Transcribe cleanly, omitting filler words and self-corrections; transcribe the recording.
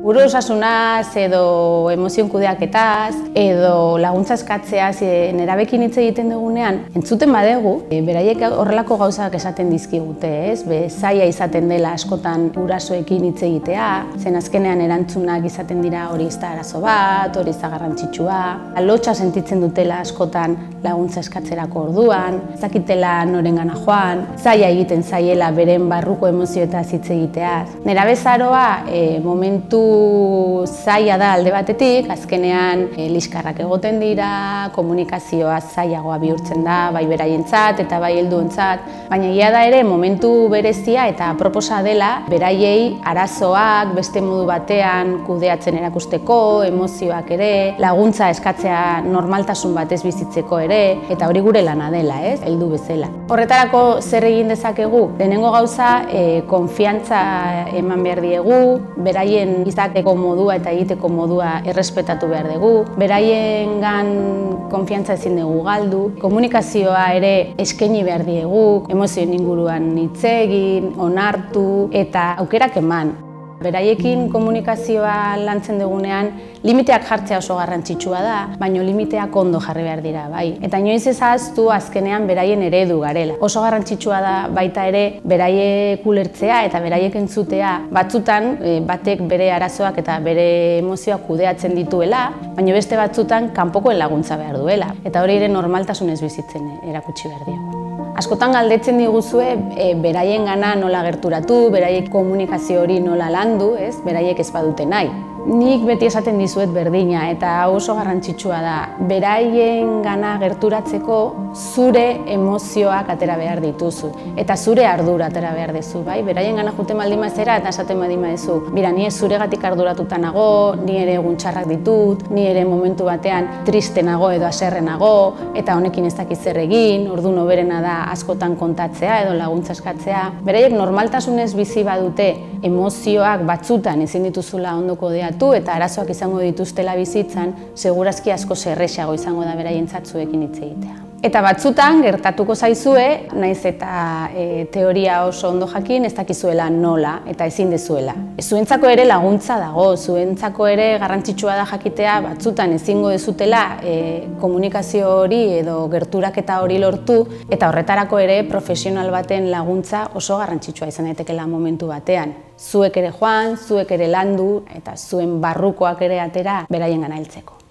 Buru osasunaz edo emozioen kudeaketaz edo laguntza eskatzeaz nerabekin hitz egiten dugunean entzuten badegu, beraiek horrelako gauzak esaten dizkigute, ez? Zaila izaten dela askotan gurasoekin hitz egitea, zen azkenean erantzunak izaten dira hori ez da arazo bat, hori ez da garrantzitsua, lotsa sentitzen dutela askotan laguntza eskatzerako orduan, ez dakitela norengana joan, zaila egiten zaiela beren barruko emozioetaz hitz egiteaz. Nerabezaroa momentu zaila da alde batetik, azkenean liskarrak egoten dira, komunikazioa zailagoa bihurtzen da, bai beraientzat eta bai helduentzat, baina egia da ere momentu berezia eta aproposa dela beraiei arazoak beste modu batean kudeatzen erakusteko, emozioak ere, laguntza eskatzea normaltasun batez bizitzeko ere, eta hori gure lana dela, ez? Heldu bezala. Horretarako zer egin dezakegu? Lehenengo gauza, konfiantza eman behar diegu, beraien izateko modua eta egiteko modua errespetatu behar dugu, beraiengan konfiantza ezin dugu galdu, komunikazioa ere eskaini behar diegu, emozioen inguruan hitz egin, onartu eta aukerak eman. Beraiekin komunikazioa lantzen dugunean, limiteak jartzea oso garrantzitsua da, baina limiteak ondo jarri behar dira, bai. Eta inoiz ez ahaztu azkenean beraien eredu garela. Oso garrantzitsua da baita ere beraiek ulertzea eta beraiek entzutea. Batzutan batek bere arazoak eta bere emozioak kudeatzen dituela, baina beste batzutan kanpokoen laguntza behar duela. Eta hori ere normaltasunez bizitzen erakutsi behar diogu. Askotan galdetzen diguzue beraiengana nola gerturatu, beraiek komunikazio hori nola landu, ez? Beraiek ez badute nahi. Nik beti esaten dizuet berdina eta oso garrantzitsua da. Beraiengana gerturatzeko zure emozioak atera behar dituzu eta zure ardura atera behar duzu, bai? Beraiengana joaten baldin bazara eta esaten baldin baduzu, mira, ni zuregatik arduratuta nago, ni ere egun txarrak ditut, ni ere momentu batean triste nago edo haserre nago eta honekin ez dakit zer egin, orduan hoberena da askotan kontatzea edo laguntza eskatzea. Beraiek normaltasunez bizi badute emozioak batzutan ezin dituzula ondo kodeatu eta arazoak izango dituztela bizitzan, segurazki asko errazago izango da beraientzat zuekin hitz egitea. Eta batzutan gertatuko zaizue, naiz eta teoria oso ondo jakin, ez dakizuela nola eta ezin dezuela. Zuentzako ere laguntza dago, zuentzako ere garrantzitsua da jakitea batzutan ezingo dezutela komunikazio hori edo gerturaketa hori lortu eta horretarako ere profesional baten laguntza oso garrantzitsua izan daitekeela momentu batean. Zuek ere joan, zuek ere landu eta zuen barrukoak ere atera beraiengana heltzeko.